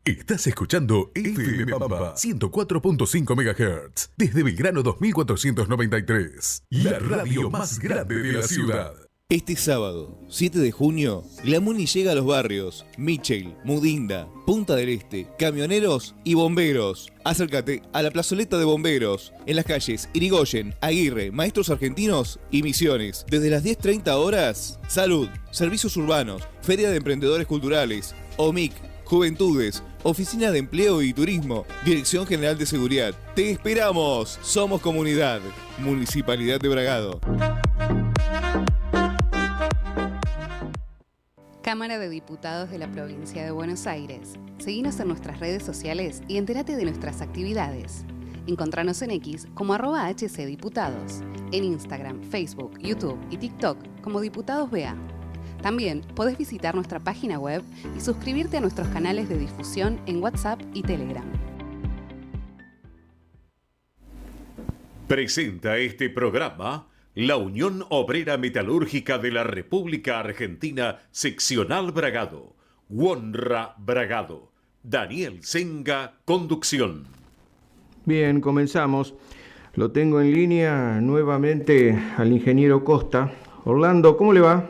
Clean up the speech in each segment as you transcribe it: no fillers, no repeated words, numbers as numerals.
Estás escuchando FM Pampa 104.5 MHz desde Belgrano 2493, la radio más grande de la ciudad. Este sábado, 7 de junio, la Muni llega a los barrios Michel, Mudinda, Punta del Este, Camioneros y Bomberos. Acércate a la plazoleta de Bomberos, en las calles Irigoyen, Aguirre, Maestros Argentinos y Misiones. Desde las 10:30 horas, salud, servicios urbanos, feria de emprendedores culturales, OMIC, Juventudes, Oficina de Empleo y Turismo, Dirección General de Seguridad. ¡Te esperamos! Somos comunidad. Municipalidad de Bragado. Cámara de Diputados de la Provincia de Buenos Aires. Seguinos en nuestras redes sociales y entérate de nuestras actividades. Encontranos en X como @HCDiputados, en Instagram, Facebook, YouTube y TikTok como Diputados BA. También podés visitar nuestra página web y suscribirte a nuestros canales de difusión en WhatsApp y Telegram. Presenta este programa la Unión Obrera Metalúrgica de la República Argentina, Seccional Bragado. UONRA Bragado. Daniel Senga, conducción. Bien, comenzamos. Lo tengo en línea nuevamente al ingeniero Costa. Orlando, ¿cómo le va?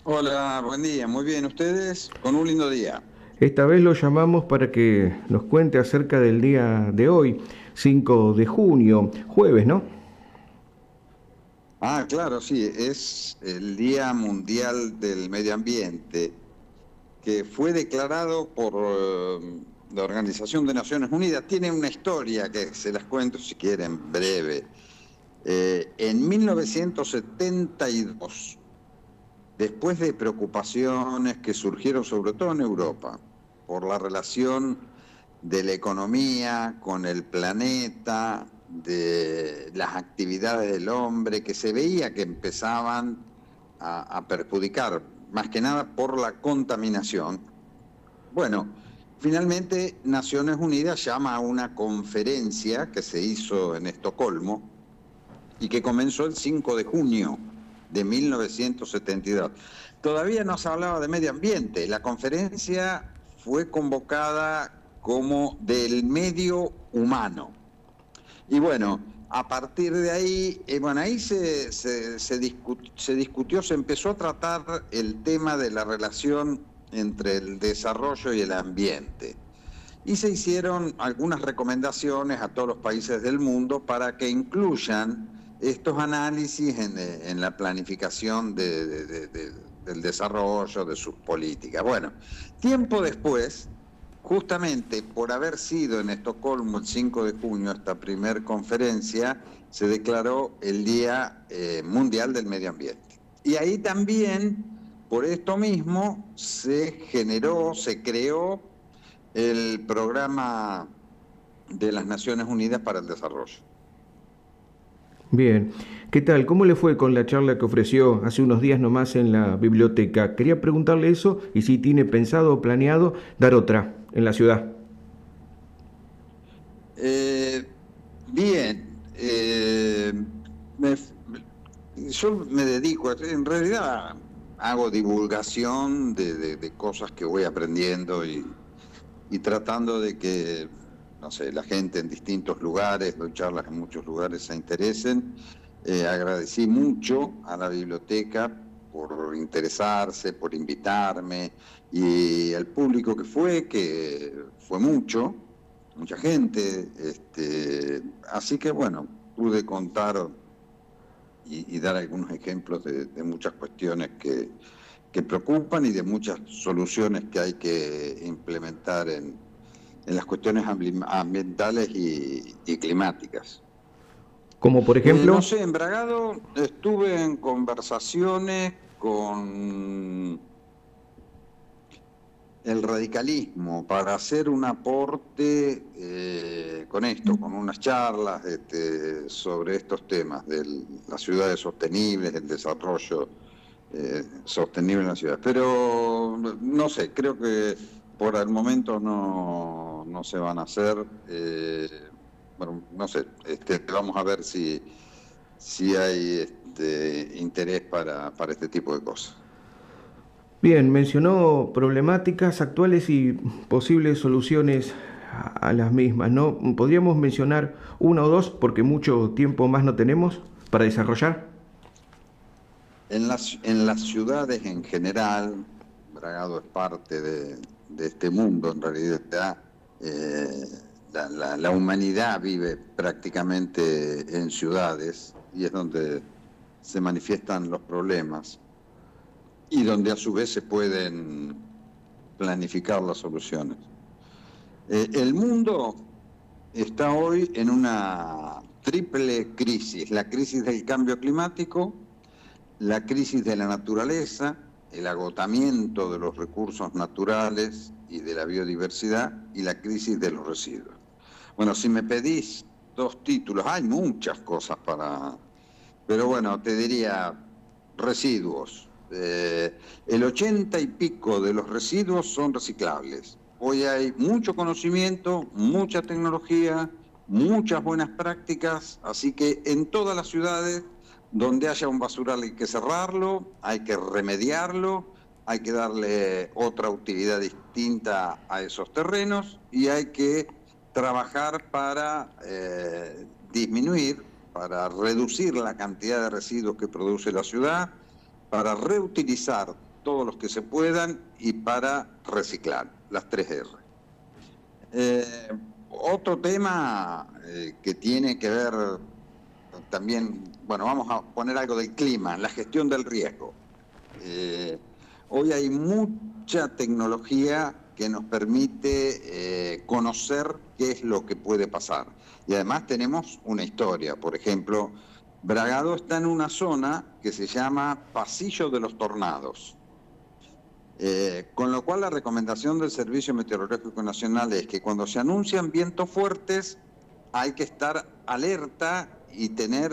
Hola, buen día. Muy bien, ¿ustedes? Con un lindo día. Esta vez lo llamamos para que nos cuente acerca del día de hoy, 5 de junio, jueves, ¿no? Ah, claro, sí, es el Día Mundial del Medio Ambiente, que fue declarado por la Organización de Naciones Unidas. Tiene una historia que se las cuento si quieren, breve. En 1972, después de preocupaciones que surgieron sobre todo en Europa por la relación de la economía con el planeta, de las actividades del hombre, que se veía que empezaban a perjudicar, más que nada por la contaminación. Bueno, finalmente Naciones Unidas llama a una conferencia que se hizo en Estocolmo y que comenzó el 5 de junio de 1972. Todavía no se hablaba de medio ambiente. La conferencia fue convocada como del medio humano. Y bueno, a partir de ahí, ahí se discutió, se empezó a tratar el tema de la relación entre el desarrollo y el ambiente. Y se hicieron algunas recomendaciones a todos los países del mundo para que incluyan estos análisis en la planificación del desarrollo de sus políticas. Bueno, tiempo después, justamente por haber sido en Estocolmo el 5 de junio esta primer conferencia, se declaró el Día Mundial del Medio Ambiente. Y ahí también, por esto mismo, se creó el Programa de las Naciones Unidas para el Desarrollo. Bien, ¿qué tal? ¿Cómo le fue con la charla que ofreció hace unos días nomás en la biblioteca? Quería preguntarle eso y si tiene pensado o planeado dar otra en la ciudad. Bien, yo me dedico, en realidad hago divulgación de cosas que voy aprendiendo y tratando de que, no sé, la gente en distintos lugares, doy charlas en muchos lugares, se interesen. Agradecí mucho a la biblioteca por interesarse, por invitarme, y al público que fue mucha gente, así que bueno, pude contar y dar algunos ejemplos de muchas cuestiones que preocupan y de muchas soluciones que hay que implementar en las cuestiones ambientales y climáticas. Como por ejemplo... No sé, en Bragado estuve en conversaciones con el radicalismo para hacer un aporte con unas charlas sobre estos temas de las ciudades sostenibles, el desarrollo sostenible en la ciudad. Pero no sé, creo que por el momento no se van a hacer. Bueno, no sé, vamos a ver si hay interés para este tipo de cosas. Bien, mencionó problemáticas actuales y posibles soluciones a las mismas, ¿no? ¿Podríamos mencionar una o dos, porque mucho tiempo más no tenemos para desarrollar? En las ciudades en general, Bragado es parte de este mundo, en realidad. La humanidad vive prácticamente en ciudades y es donde se manifiestan los problemas y donde a su vez se pueden planificar las soluciones. El mundo está hoy en una triple crisis: la crisis del cambio climático, la crisis de la naturaleza, el agotamiento de los recursos naturales y de la biodiversidad, y la crisis de los residuos. Bueno, si me pedís dos títulos, hay muchas cosas pero bueno, te diría residuos. El 80 y pico de los residuos son reciclables. Hoy hay mucho conocimiento, mucha tecnología, muchas buenas prácticas, así que en todas las ciudades donde haya un basural hay que cerrarlo, hay que remediarlo, hay que darle otra utilidad distinta a esos terrenos y hay que trabajar para disminuir, para reducir la cantidad de residuos que produce la ciudad, para reutilizar todos los que se puedan y para reciclar, las 3R. Otro tema que tiene que ver también, bueno, vamos a poner algo del clima, la gestión del riesgo. Hoy hay mucha tecnología que nos permite conocer qué es lo que puede pasar. Y además tenemos una historia. Por ejemplo, Bragado está en una zona que se llama Pasillo de los Tornados. Con lo cual la recomendación del Servicio Meteorológico Nacional es que cuando se anuncian vientos fuertes hay que estar alerta y tener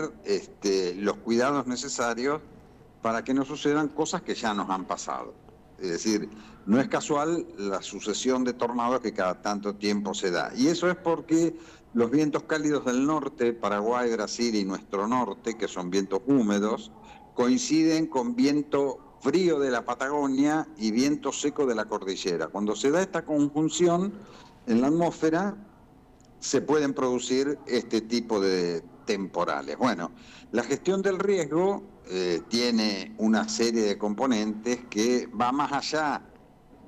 los cuidados necesarios para que no sucedan cosas que ya nos han pasado. Es decir, no es casual la sucesión de tornados que cada tanto tiempo se da. Y eso es porque los vientos cálidos del norte, Paraguay, Brasil y nuestro norte, que son vientos húmedos, coinciden con viento frío de la Patagonia y viento seco de la cordillera. Cuando se da esta conjunción en la atmósfera, se pueden producir este tipo de temporales. Bueno, la gestión del riesgo tiene una serie de componentes que va más allá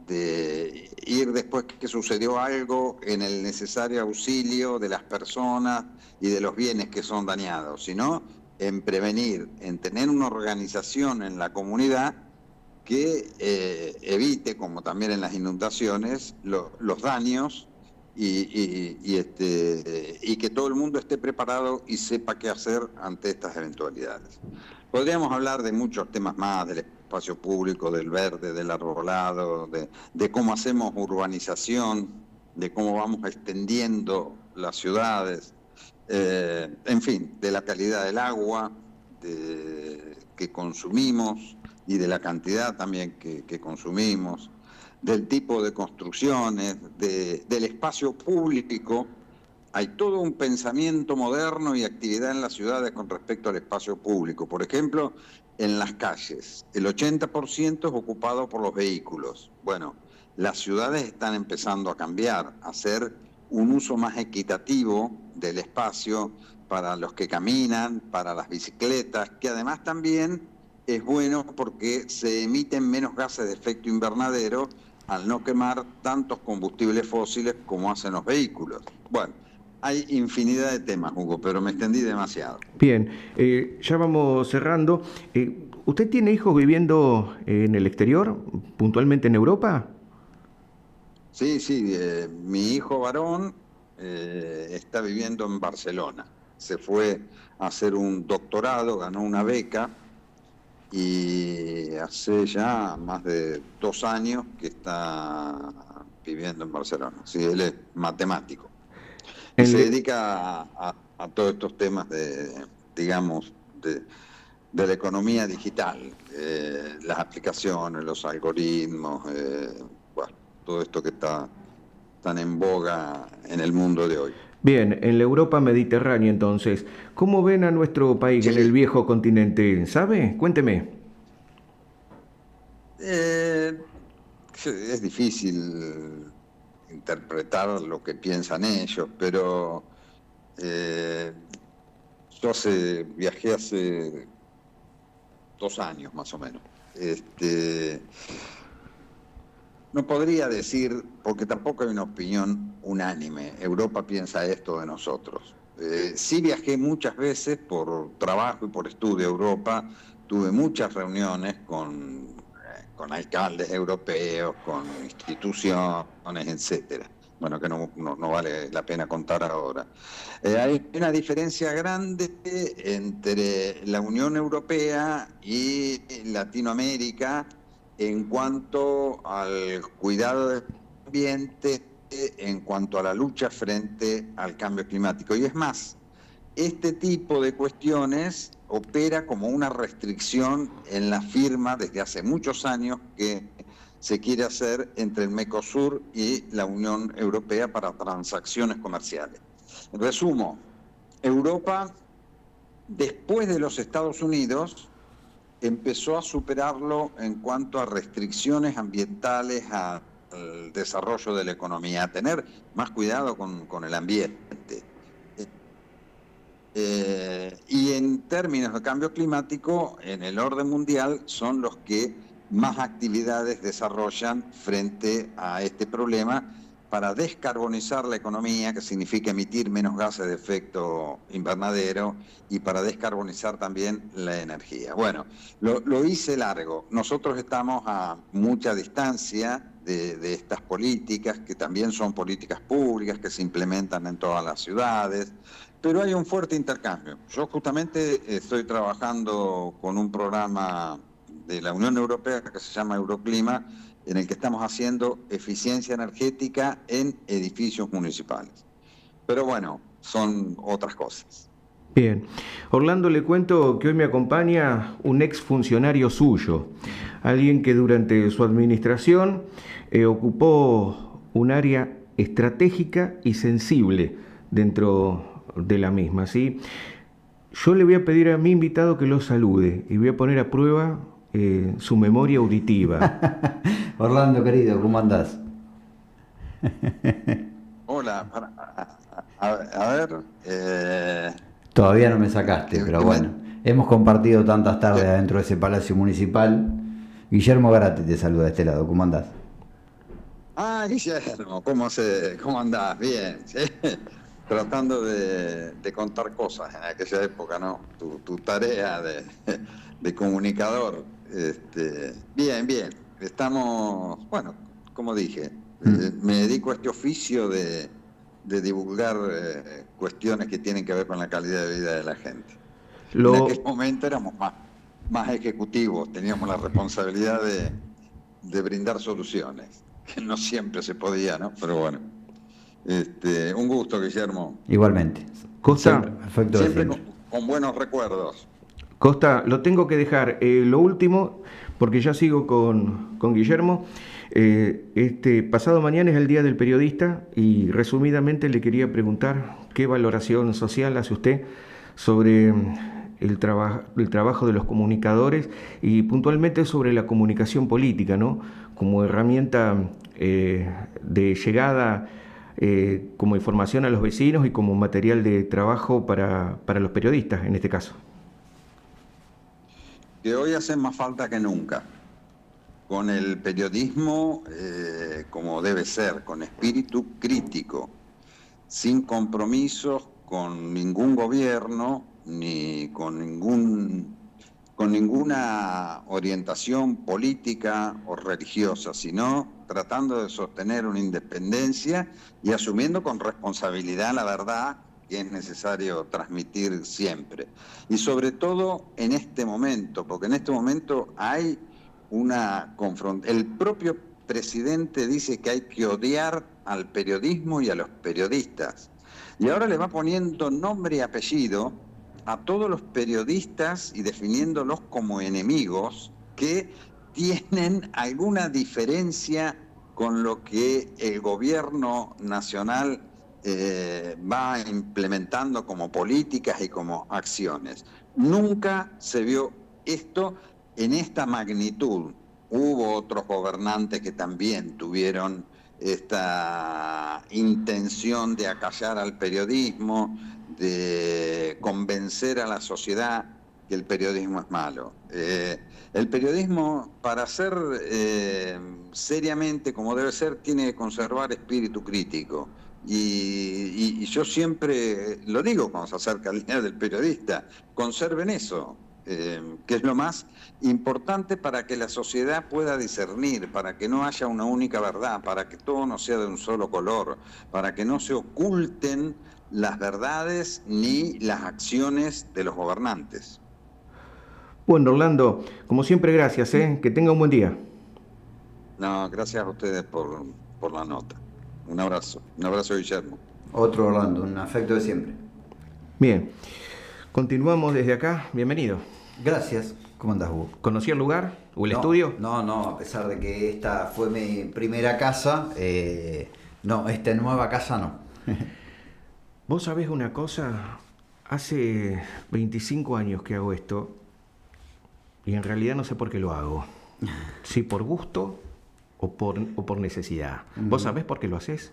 de ir después que sucedió algo en el necesario auxilio de las personas y de los bienes que son dañados, sino en prevenir, en tener una organización en la comunidad que evite, como también en las inundaciones, los daños y que todo el mundo esté preparado y sepa qué hacer ante estas eventualidades. Podríamos hablar de muchos temas más, del espacio público, del verde, del arbolado, de cómo hacemos urbanización, de cómo vamos extendiendo las ciudades, en fin, de la calidad del agua que consumimos y de la cantidad también que consumimos, del tipo de construcciones, del espacio público. Hay todo un pensamiento moderno y actividad en las ciudades con respecto al espacio público. Por ejemplo, en las calles, el 80% es ocupado por los vehículos. Bueno, las ciudades están empezando a cambiar, a hacer un uso más equitativo del espacio para los que caminan, para las bicicletas, que además también es bueno porque se emiten menos gases de efecto invernadero al no quemar tantos combustibles fósiles como hacen los vehículos. Bueno, hay infinidad de temas, Hugo, pero me extendí demasiado. Bien, ya vamos cerrando. ¿Usted tiene hijos viviendo en el exterior, puntualmente en Europa? Sí, mi hijo varón está viviendo en Barcelona. Se fue a hacer un doctorado, ganó una beca y hace ya más de 2 años que está viviendo en Barcelona. Sí, él es matemático. Y se dedica a todos estos temas de la economía digital, las aplicaciones, los algoritmos, todo esto que está tan en boga en el mundo de hoy. Bien, en la Europa mediterránea entonces, ¿cómo ven a nuestro país en el viejo continente? ¿Sabe? Cuénteme. Es difícil interpretar lo que piensan ellos, pero yo viajé hace 2 años más o menos. No podría decir, porque tampoco hay una opinión unánime. Europa piensa esto de nosotros. Sí viajé muchas veces por trabajo y por estudio a Europa. Tuve muchas reuniones con alcaldes europeos, con instituciones, etcétera. Bueno, que no vale la pena contar ahora. Hay una diferencia grande entre la Unión Europea y Latinoamérica en cuanto al cuidado del ambiente, en cuanto a la lucha frente al cambio climático. Y es más, este tipo de cuestiones opera como una restricción en la firma desde hace muchos años que se quiere hacer entre el Mercosur y la Unión Europea para transacciones comerciales. En resumo, Europa, después de los Estados Unidos, empezó a superarlo en cuanto a restricciones ambientales, al desarrollo de la economía, a tener más cuidado con el ambiente. Y en términos de cambio climático, en el orden mundial son los que más actividades desarrollan frente a este problema para descarbonizar la economía, que significa emitir menos gases de efecto invernadero, y para descarbonizar también la energía. Bueno, lo hice largo. Nosotros estamos a mucha distancia de estas políticas, que también son políticas públicas, que se implementan en todas las ciudades, pero hay un fuerte intercambio. Yo justamente estoy trabajando con un programa de la Unión Europea que se llama Euroclima, en el que estamos haciendo eficiencia energética en edificios municipales. Pero bueno, son otras cosas. Bien. Orlando, le cuento que hoy me acompaña un ex funcionario suyo, alguien que durante su administración ocupó un área estratégica y sensible dentro de la misma, ¿sí? Yo le voy a pedir a mi invitado que lo salude y voy a poner a prueba su memoria auditiva. Orlando, querido, ¿cómo andás? Hola, a ver... Todavía no me sacaste, pero bueno, hemos compartido tantas tardes adentro de ese palacio municipal. Guillermo Garate te saluda de este lado, ¿cómo andás? Ah, Guillermo, ¿cómo andás? Bien, ¿sí? Tratando de contar cosas en aquella época, ¿no? Tu tarea de comunicador. Bien. Estamos, bueno, como dije, me dedico a este oficio de divulgar cuestiones que tienen que ver con la calidad de vida de la gente. En aquel momento éramos más ejecutivos, teníamos la responsabilidad de brindar soluciones, que no siempre se podía, ¿no? Pero bueno, un gusto, Guillermo. Igualmente. Costa, perfecto. Siempre con buenos recuerdos. Costa, lo tengo que dejar. Lo último, porque ya sigo con Guillermo. Pasado mañana es el Día del Periodista y resumidamente le quería preguntar qué valoración social hace usted sobre el trabajo de los comunicadores y puntualmente sobre la comunicación política, ¿no? Como herramienta de llegada, como información a los vecinos y como material de trabajo para los periodistas en este caso. Que hoy hacen más falta que nunca, con el periodismo como debe ser, con espíritu crítico, sin compromisos con ningún gobierno ni con ninguna orientación política o religiosa, sino tratando de sostener una independencia y asumiendo con responsabilidad la verdad que es necesario transmitir siempre. Y sobre todo en este momento, porque en este momento hay una confrontación. El propio presidente dice que hay que odiar al periodismo y a los periodistas. Y ahora le va poniendo nombre y apellido a todos los periodistas y definiéndolos como enemigos que tienen alguna diferencia con lo que el gobierno nacional va implementando como políticas y como acciones. Nunca se vio esto en esta magnitud. Hubo otros gobernantes que también tuvieron esta intención de acallar al periodismo, de convencer a la sociedad que el periodismo es malo. El periodismo, para ser seriamente como debe ser, tiene que conservar espíritu crítico. Y yo siempre lo digo cuando se acerca el Día del Periodista, conserven eso, que es lo más importante para que la sociedad pueda discernir, para que no haya una única verdad, para que todo no sea de un solo color, para que no se oculten las verdades ni las acciones de los gobernantes. Bueno, Orlando, como siempre, gracias, ¿eh? Que tenga un buen día. No, gracias a ustedes por la nota. Un abrazo, Guillermo. Otro Orlando, un afecto de siempre. Bien, continuamos desde acá. Bienvenido. Gracias. ¿Cómo andás, Hugo? ¿Conocí el lugar o el estudio? No, a pesar de que esta fue mi primera casa, no, esta nueva casa no. Vos sabés una cosa, hace 25 años que hago esto y en realidad no sé por qué lo hago. Si por gusto o por necesidad. ¿Vos sabés por qué lo haces?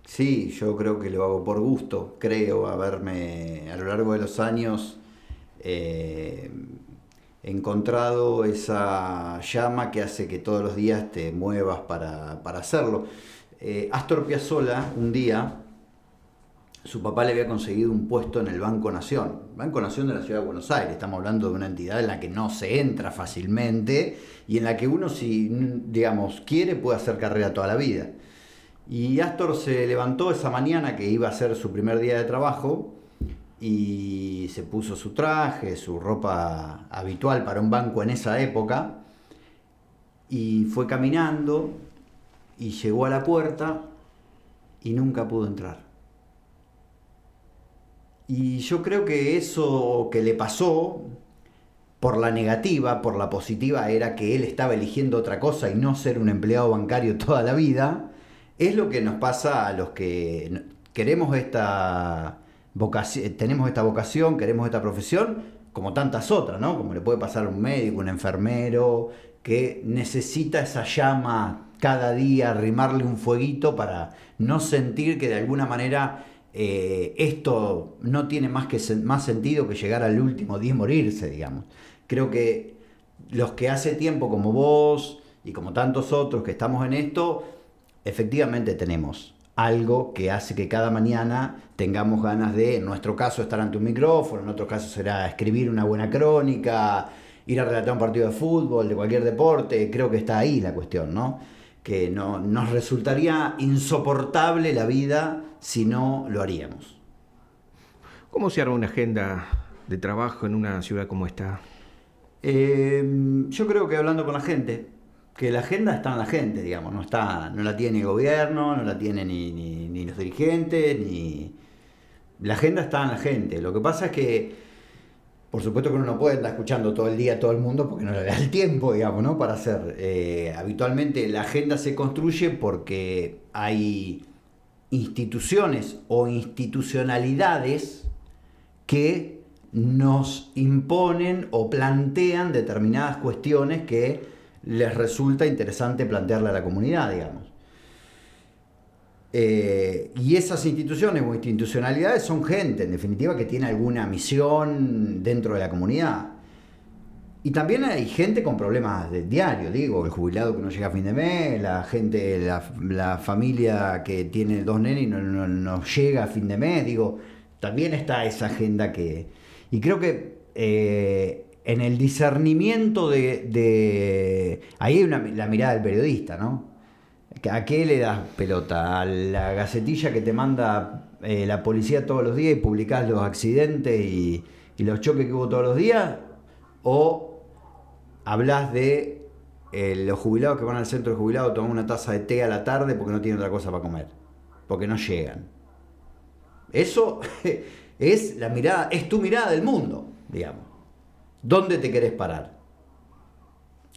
Sí, yo creo que lo hago por gusto. Creo haberme a lo largo de los años encontrado esa llama que hace que todos los días te muevas para hacerlo. Astor Piazzolla, un día, su papá le había conseguido un puesto en el Banco Nación. Banco Nación de la Ciudad de Buenos Aires. Estamos hablando de una entidad en la que no se entra fácilmente y en la que uno, si digamos quiere, puede hacer carrera toda la vida. Y Astor se levantó esa mañana que iba a ser su primer día de trabajo y se puso su traje, su ropa habitual para un banco en esa época, y fue caminando y llegó a la puerta y nunca pudo entrar. Y yo creo que eso que le pasó, por la negativa, por la positiva, era que él estaba eligiendo otra cosa y no ser un empleado bancario toda la vida. Es lo que nos pasa a los que queremos esta vocación, tenemos esta vocación, queremos esta profesión, como tantas otras, ¿no? Como le puede pasar a un médico, un enfermero, que necesita esa llama cada día, arrimarle un fueguito para no sentir que de alguna manera esto no tiene más sentido que llegar al último día y morirse, digamos. Creo que los que hace tiempo, como vos y como tantos otros que estamos en esto, efectivamente tenemos algo que hace que cada mañana tengamos ganas de, en nuestro caso, estar ante un micrófono, en otro caso será escribir una buena crónica, ir a relatar un partido de fútbol, de cualquier deporte. Creo que está ahí la cuestión, ¿no? Que no, nos resultaría insoportable la vida si no lo haríamos. ¿Cómo se arma una agenda de trabajo en una ciudad como esta? Yo creo que hablando con la gente, que la agenda está en la gente, digamos, no la tiene el gobierno, no la tienen ni los dirigentes, la agenda está en la gente. Lo que pasa es que, por supuesto que uno no puede estar escuchando todo el día a todo el mundo porque no le da el tiempo, digamos, ¿no? Para hacer. Habitualmente la agenda se construye porque hay instituciones o institucionalidades que nos imponen o plantean determinadas cuestiones que les resulta interesante plantearle a la comunidad, digamos. Y esas instituciones o institucionalidades son gente, en definitiva, que tiene alguna misión dentro de la comunidad. Y también hay gente con problemas de diario, digo, el jubilado que no llega a fin de mes, la gente, la familia que tiene 2 nenes y no llega a fin de mes, digo, también está esa agenda que... Y creo que en el discernimiento ahí hay la mirada del periodista, ¿no? ¿A qué le das pelota? ¿A la gacetilla que te manda la policía todos los días y publicás los accidentes y los choques que hubo todos los días? ¿O hablas de los jubilados que van al centro de jubilados a tomar una taza de té a la tarde porque no tienen otra cosa para comer? Porque no llegan. Eso es la mirada, es tu mirada del mundo, digamos. ¿Dónde te querés parar?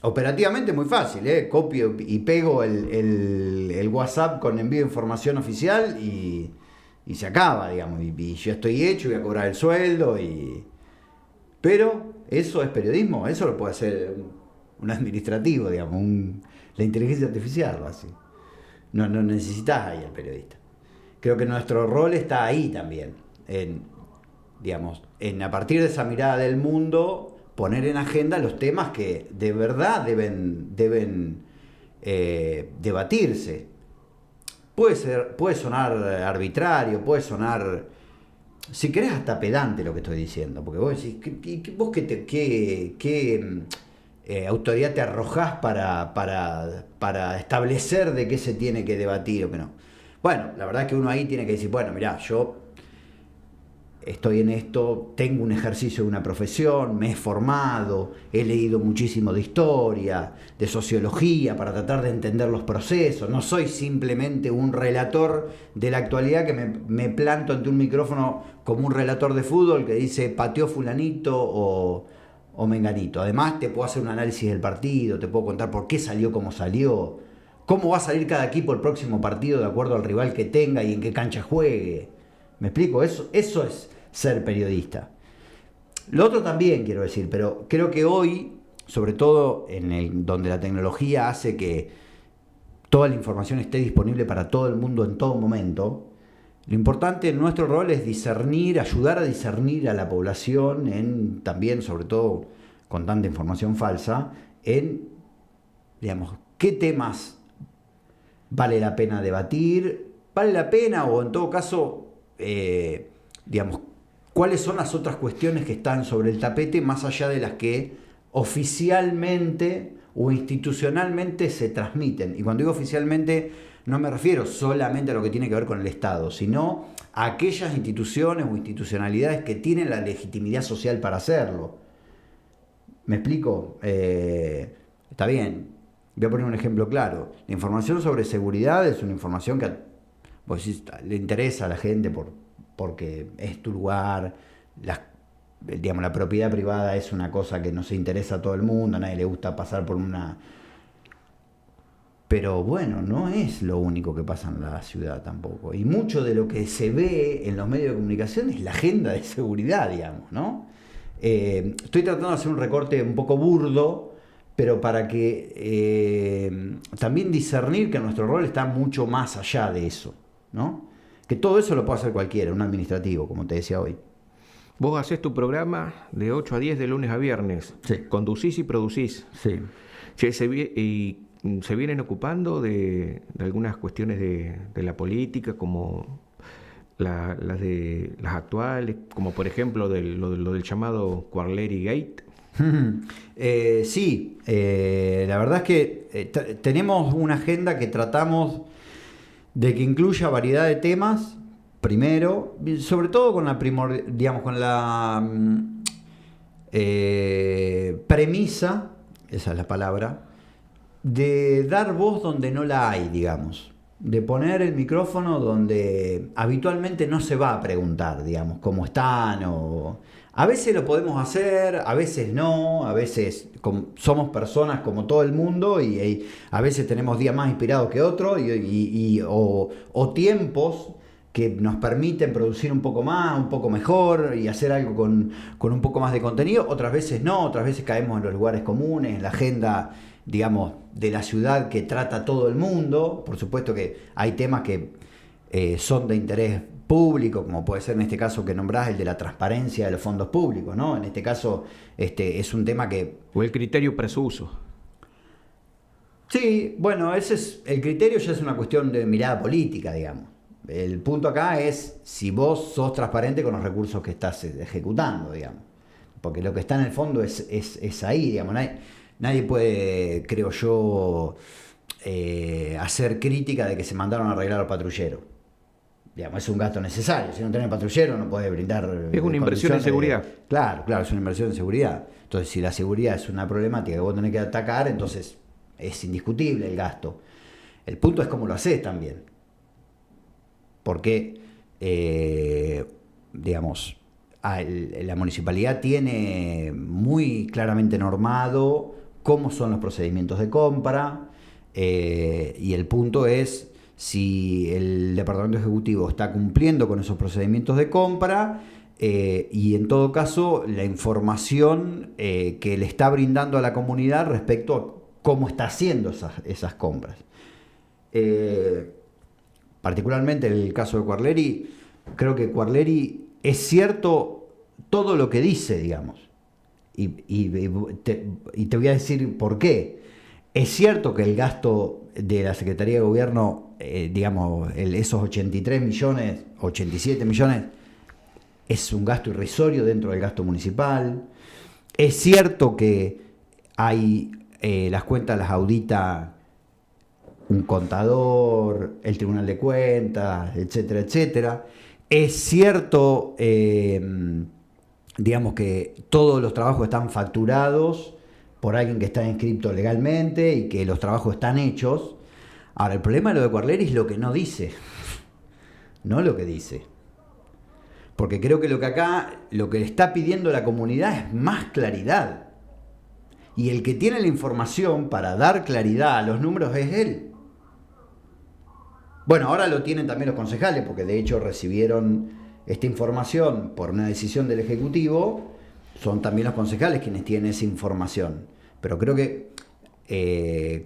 Operativamente muy fácil, copio y pego el WhatsApp con envío de información oficial y se acaba, digamos, y yo estoy hecho, voy a cobrar el sueldo, pero eso es periodismo, eso lo puede hacer un administrativo, digamos, la inteligencia artificial, así. No necesitas ahí al periodista. Creo que nuestro rol está ahí también, en a partir de esa mirada del mundo, poner en agenda los temas que de verdad deben debatirse. Puede sonar arbitrario, puede sonar, si querés, hasta pedante lo que estoy diciendo, porque vos decís, ¿qué autoridad te arrojás para establecer de qué se tiene que debatir o qué no? Bueno, la verdad es que uno ahí tiene que decir, bueno, mirá, yo estoy en esto, tengo un ejercicio de una profesión, me he formado, he leído muchísimo de historia, de sociología, para tratar de entender los procesos. No soy simplemente un relator de la actualidad que me planto ante un micrófono como un relator de fútbol que dice pateó fulanito o menganito. Además te puedo hacer un análisis del partido, te puedo contar por qué salió como salió, cómo va a salir cada equipo el próximo partido de acuerdo al rival que tenga y en qué cancha juegue. ¿Me explico? Eso es ser periodista. Lo otro también quiero decir, pero creo que hoy, sobre todo donde la tecnología hace que toda la información esté disponible para todo el mundo en todo momento, lo importante en nuestro rol es discernir, ayudar a discernir a la población también, sobre todo con tanta información falsa, digamos, qué temas vale la pena debatir, vale la pena, o en todo caso, digamos, cuáles son las otras cuestiones que están sobre el tapete más allá de las que oficialmente o institucionalmente se transmiten. Y cuando digo oficialmente no me refiero solamente a lo que tiene que ver con el Estado, sino a aquellas instituciones o institucionalidades que tienen la legitimidad social para hacerlo. ¿Me explico? Está bien. Voy a poner un ejemplo claro. La información sobre seguridad es una información que le interesa a la gente porque es tu lugar, digamos, la propiedad privada es una cosa que no se interesa a todo el mundo, a nadie le gusta pasar por una... Pero bueno, no es lo único que pasa en la ciudad tampoco. Y mucho de lo que se ve en los medios de comunicación es la agenda de seguridad, digamos, ¿no? Estoy tratando de hacer un recorte un poco burdo, pero para que también discernir que nuestro rol está mucho más allá de eso, ¿no? Que todo eso lo puede hacer cualquiera, un administrativo, como te decía hoy. Vos hacés tu programa de 8 a 10 de lunes a viernes. Sí. Conducís y producís. Sí. Che, se vienen ocupando de algunas cuestiones de la política, como las actuales, como por ejemplo lo del llamado Quarleri Gate. Sí, la verdad es que tenemos una agenda que tratamos de que incluya variedad de temas, primero, sobre todo con la premisa, esa es la palabra, de dar voz donde no la hay, digamos, de poner el micrófono donde habitualmente no se va a preguntar, digamos, cómo están o... A veces lo podemos hacer, a veces no, a veces somos personas como todo el mundo y a veces tenemos días más inspirados que otros o tiempos que nos permiten producir un poco más, un poco mejor y hacer algo con un poco más de contenido. Otras veces no, otras veces caemos en los lugares comunes, en la agenda, digamos, de la ciudad que trata todo el mundo. Por supuesto que hay temas que son de interés público, como puede ser en este caso que nombrás, el de la transparencia de los fondos públicos, ¿no? En este caso es un tema que... O el criterio para su uso. Sí, bueno, el criterio ya es una cuestión de mirada política, digamos. El punto acá es si vos sos transparente con los recursos que estás ejecutando, digamos. Porque lo que está en el fondo es ahí, digamos. Nadie puede, creo yo, hacer crítica de que se mandaron a arreglar al patrullero. Digamos, es un gasto necesario. Si no tenés patrullero no podés brindar... Es una inversión en seguridad. Claro, es una inversión en seguridad. Entonces, si la seguridad es una problemática que vos tenés que atacar, entonces es indiscutible el gasto. El punto es cómo lo hacés también. Porque, digamos, la municipalidad tiene muy claramente normado cómo son los procedimientos de compra y el punto es... Si el Departamento Ejecutivo está cumpliendo con esos procedimientos de compra, y en todo caso la información que le está brindando a la comunidad respecto a cómo está haciendo esas compras. Particularmente en el caso de Quarleri, creo que Quarleri es cierto todo lo que dice, digamos. Y te voy a decir por qué. Es cierto que el gasto de la Secretaría de Gobierno, digamos, esos 83 millones, 87 millones, es un gasto irrisorio dentro del gasto municipal. Es cierto que hay las cuentas las audita un contador, el Tribunal de Cuentas, etcétera, etcétera. Es cierto, digamos, que todos los trabajos están facturados por alguien que está inscrito legalmente y que los trabajos están hechos. Ahora, el problema de lo de Quarleri es lo que no dice, no lo que dice. Porque creo que lo que le está pidiendo la comunidad es más claridad. Y el que tiene la información para dar claridad a los números es él. Bueno, ahora lo tienen también los concejales, porque de hecho recibieron esta información por una decisión del Ejecutivo. Son también los concejales quienes tienen esa información. Pero creo que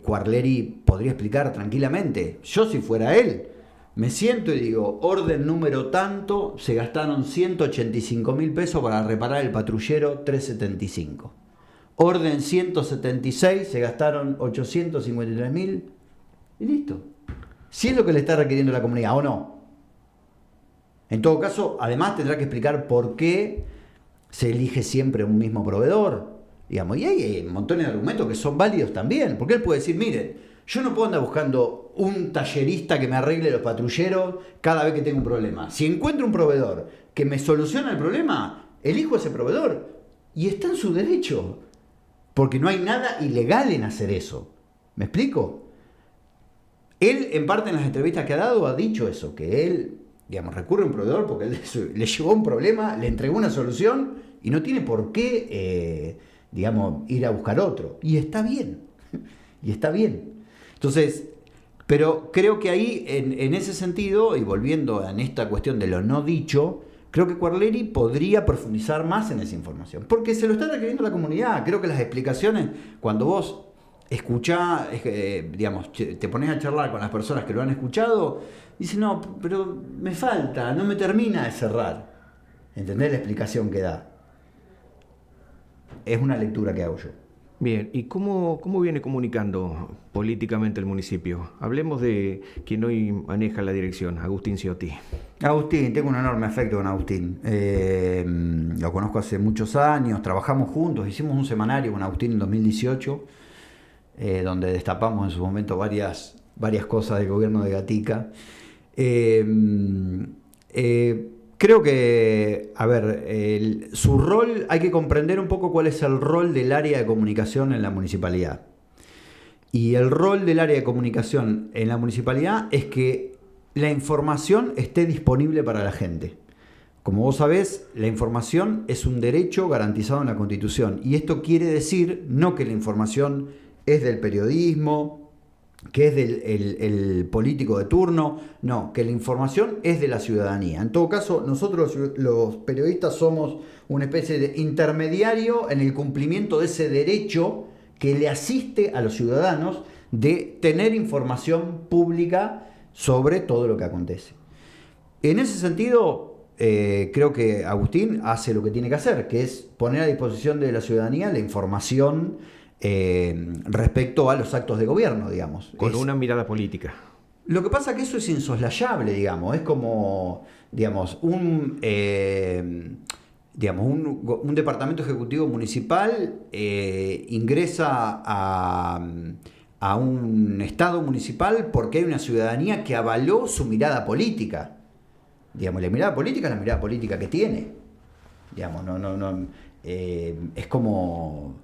Quarleri podría explicar tranquilamente. Yo, si fuera él, me siento y digo, orden número tanto, se gastaron 185.000 pesos para reparar el patrullero 375. Orden 176, se gastaron 853.000 y listo. Si es lo que le está requiriendo la comunidad o no. En todo caso, además tendrá que explicar por qué se elige siempre un mismo proveedor. Digamos, y hay montones de argumentos que son válidos también. Porque él puede decir, miren, yo no puedo andar buscando un tallerista que me arregle los patrulleros cada vez que tengo un problema. Si encuentro un proveedor que me soluciona el problema, elijo ese proveedor. Y está en su derecho. Porque no hay nada ilegal en hacer eso. ¿Me explico? Él, en parte, en las entrevistas que ha dado, ha dicho eso, que él, digamos, recurre a un proveedor porque él le llevó un problema, le entregó una solución y no tiene por qué, digamos, ir a buscar otro. Y está bien, y está bien. Entonces, pero creo que ahí, en ese sentido, y volviendo en esta cuestión de lo no dicho, creo que Quarleri podría profundizar más en esa información, porque se lo está requiriendo la comunidad. Creo que las explicaciones, cuando vos escuchá, digamos, te pones a charlar con las personas que lo han escuchado, dicen, no, pero me falta, no me termina de cerrar. ¿Entendés la explicación que da? Es una lectura que hago yo. Bien, ¿y cómo viene comunicando políticamente el municipio? Hablemos de quien hoy maneja la dirección, Agustín Ciotti. Agustín, tengo un enorme afecto con Agustín. Lo conozco hace muchos años, trabajamos juntos, hicimos un semanario con Agustín en 2018, donde destapamos en su momento varias cosas del gobierno de Gatica. Creo que, a ver, su rol, hay que comprender un poco cuál es el rol del área de comunicación en la municipalidad. Y el rol del área de comunicación en la municipalidad es que la información esté disponible para la gente. Como vos sabés, la información es un derecho garantizado en la Constitución. Y esto quiere decir no que la información es del periodismo, que es del político de turno, no, que la información es de la ciudadanía. En todo caso, nosotros los periodistas somos una especie de intermediario en el cumplimiento de ese derecho que le asiste a los ciudadanos de tener información pública sobre todo lo que acontece. En ese sentido, creo que Agustín hace lo que tiene que hacer, que es poner a disposición de la ciudadanía la información respecto a los actos de gobierno, digamos. Con una mirada política. Lo que pasa es que eso es insoslayable, digamos. Es como, digamos, un departamento ejecutivo municipal ingresa a un estado municipal porque hay una ciudadanía que avaló su mirada política. Digamos, la mirada política es la mirada política que tiene. Digamos, es como,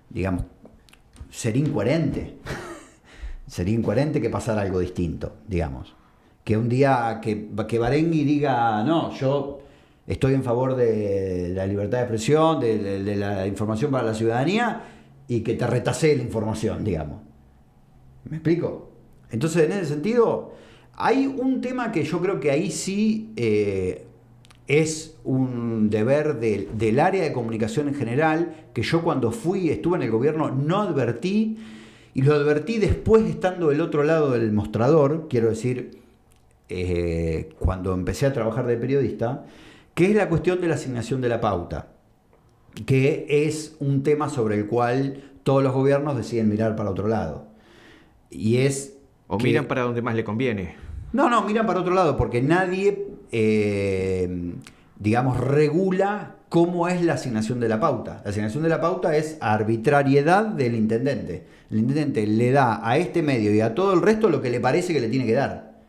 digamos, sería incoherente. Sería incoherente que pasara algo distinto, digamos. Que un día que Barengui diga, no, yo estoy en favor de la libertad de expresión, de la información para la ciudadanía, y que te retasee la información, digamos. ¿Me explico? Entonces, en ese sentido, hay un tema que yo creo que ahí sí es un deber del área de comunicación en general, que yo cuando estuve en el gobierno, no advertí, y lo advertí después estando del otro lado del mostrador, quiero decir, cuando empecé a trabajar de periodista, que es la cuestión de la asignación de la pauta, que es un tema sobre el cual todos los gobiernos deciden mirar para otro lado. Y es... O miran para donde más le conviene. No, miran para otro lado, porque nadie, digamos, regula cómo es la asignación de la pauta. La asignación de la pauta es arbitrariedad del intendente. El intendente le da a este medio y a todo el resto lo que le parece que le tiene que dar.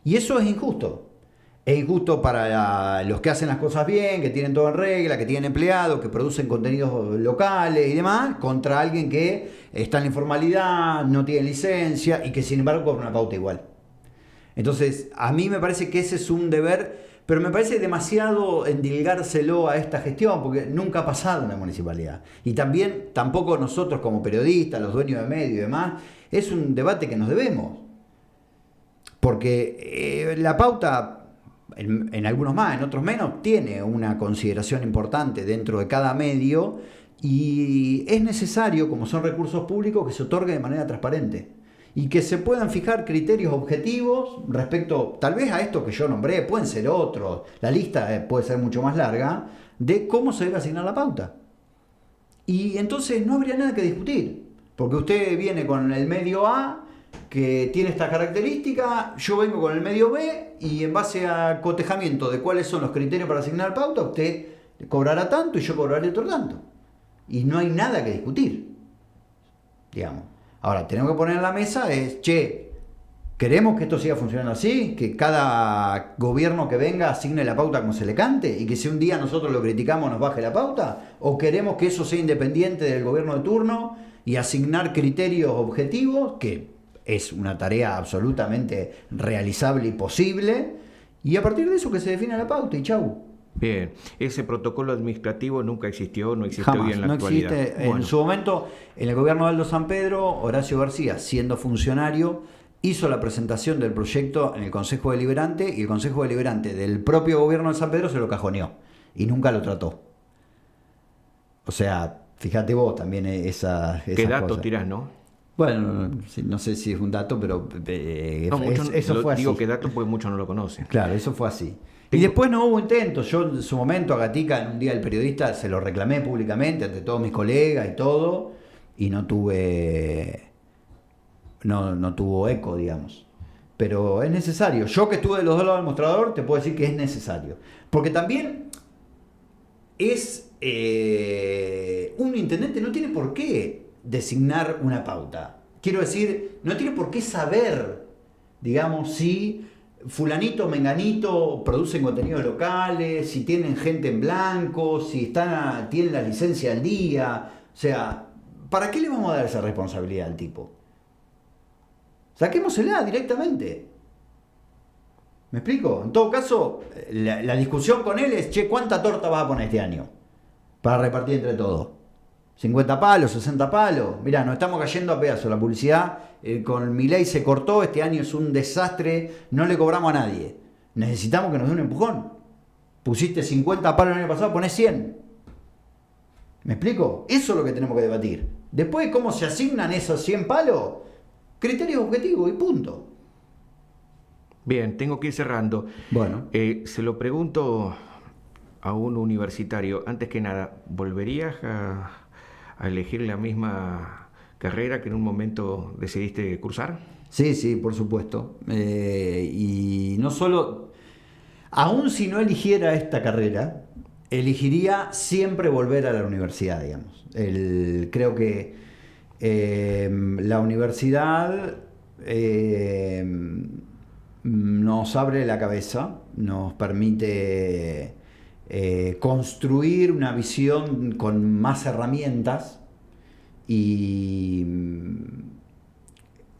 Y eso es injusto. Es injusto para los que hacen las cosas bien, que tienen todo en regla, que tienen empleados, que producen contenidos locales y demás, contra alguien que está en la informalidad, no tiene licencia y que sin embargo cobra una pauta igual. Entonces, a mí me parece que ese es un deber, pero me parece demasiado endilgárselo a esta gestión, porque nunca ha pasado en la municipalidad. Y tampoco nosotros como periodistas, los dueños de medios y demás, es un debate que nos debemos. Porque la pauta... En algunos más, en otros menos, tiene una consideración importante dentro de cada medio y es necesario, como son recursos públicos, que se otorgue de manera transparente y que se puedan fijar criterios objetivos respecto, tal vez a esto que yo nombré, pueden ser otros, la lista puede ser mucho más larga, de cómo se debe asignar la pauta. Y entonces no habría nada que discutir, porque usted viene con el medio A, que tiene esta característica, yo vengo con el medio B y en base a cotejamiento de cuáles son los criterios para asignar pauta, usted cobrará tanto y yo cobraré otro tanto. Y no hay nada que discutir, digamos. Ahora, tenemos que poner en la mesa ¿queremos que esto siga funcionando así? ¿Que cada gobierno que venga asigne la pauta como se le cante? ¿Y que si un día nosotros lo criticamos nos baje la pauta? ¿O queremos que eso sea independiente del gobierno de turno y asignar criterios objetivos que... es una tarea absolutamente realizable y posible, y a partir de eso que se define la pauta y chau? Bien, ese protocolo administrativo nunca existió, no existe Jamás, hoy en la no actualidad. existe. En su momento, en el gobierno de Aldo San Pedro, Horacio García, siendo funcionario, hizo la presentación del proyecto en el Consejo Deliberante, y el Consejo Deliberante del propio gobierno de San Pedro se lo cajoneó, y nunca lo trató. O sea, fíjate vos también esa ¿Qué dato cosas. tirás, no? Bueno, no sé si es un dato, pero eso fue así. Digo que dato porque muchos no lo conocen. Claro, eso fue así. Y después no hubo intentos. Yo en su momento a Gatica, en un día del periodista, se lo reclamé públicamente ante todos mis colegas y todo, y no tuvo eco, digamos. Pero es necesario. Yo que estuve de los dos lados del mostrador, te puedo decir que es necesario. Porque también es... un intendente no tiene por qué designar una pauta. Quiero decir, no tiene por qué saber, digamos, si fulanito, menganito producen contenidos locales, si tienen gente en blanco, si tienen la licencia al día. O sea, ¿para qué le vamos a dar esa responsabilidad al tipo? Saquémosela directamente. ¿Me explico? En todo caso, la discusión con él es, ¿cuánta torta vas a poner este año? Para repartir entre todos. 50 palos, 60 palos. Mirá, nos estamos cayendo a pedazos. La publicidad con Milei se cortó. Este año es un desastre. No le cobramos a nadie. Necesitamos que nos dé un empujón. Pusiste 50 palos el año pasado, ponés 100. ¿Me explico? Eso es lo que tenemos que debatir. Después, ¿cómo se asignan esos 100 palos? Criterios objetivos y punto. Bien, tengo que ir cerrando. Bueno. Se lo pregunto a un universitario. Antes que nada, ¿volverías a elegir la misma carrera que en un momento decidiste cursar? Sí, por supuesto. Y no solo, aún si no eligiera esta carrera, elegiría siempre volver a la universidad, digamos. Creo que la universidad nos abre la cabeza, nos permite construir una visión con más herramientas y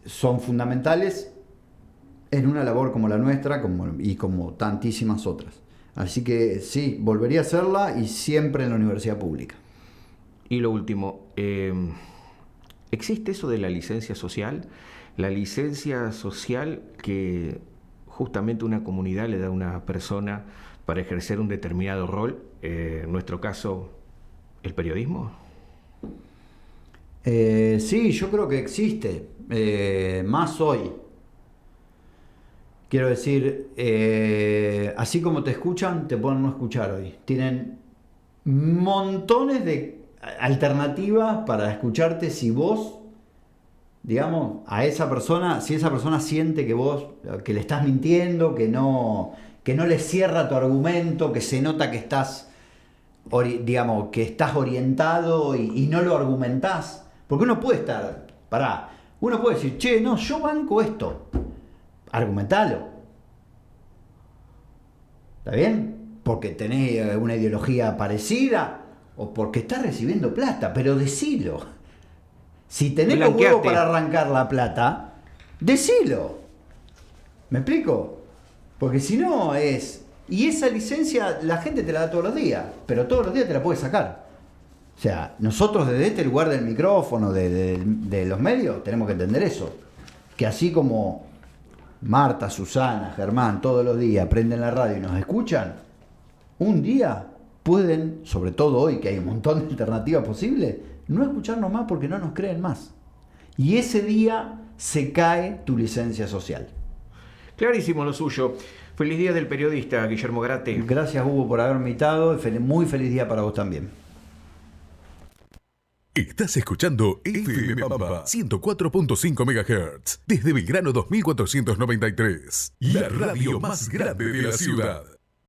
son fundamentales en una labor como la nuestra y como tantísimas otras. Así que sí, volvería a hacerla y siempre en la universidad pública. Y lo último, ¿existe eso de la licencia social? La licencia social que justamente una comunidad le da a una persona para ejercer un determinado rol, en nuestro caso, el periodismo? Sí, yo creo que existe, más hoy. Quiero decir, así como te escuchan, te pueden no escuchar hoy. Tienen montones de alternativas para escucharte si vos, digamos, a esa persona, si esa persona siente que vos, que le estás mintiendo, que no le cierra tu argumento, que se nota que estás, digamos, que estás orientado y no lo argumentás. Porque uno puede estar, uno puede decir, che, no, yo banco esto. Argumentalo. ¿Está bien? Porque tenés una ideología parecida o porque estás recibiendo plata, pero decilo. Si tenés los huevos para arrancar la plata, decilo. ¿Me explico? Porque si no es... Y esa licencia la gente te la da todos los días, pero todos los días te la puedes sacar. O sea, nosotros desde este lugar del micrófono, de los medios, tenemos que entender eso. Que así como Marta, Susana, Germán, todos los días prenden la radio y nos escuchan, un día pueden, sobre todo hoy que hay un montón de alternativas posibles, no escucharnos más porque no nos creen más. Y ese día se cae tu licencia social. Clarísimo lo suyo. Feliz día del periodista, Guillermo Garate. Gracias, Hugo, por haberme invitado. Muy feliz día para vos también. Estás escuchando FM Pampa 104.5 MHz desde Belgrano 2493, la radio más grande de la ciudad.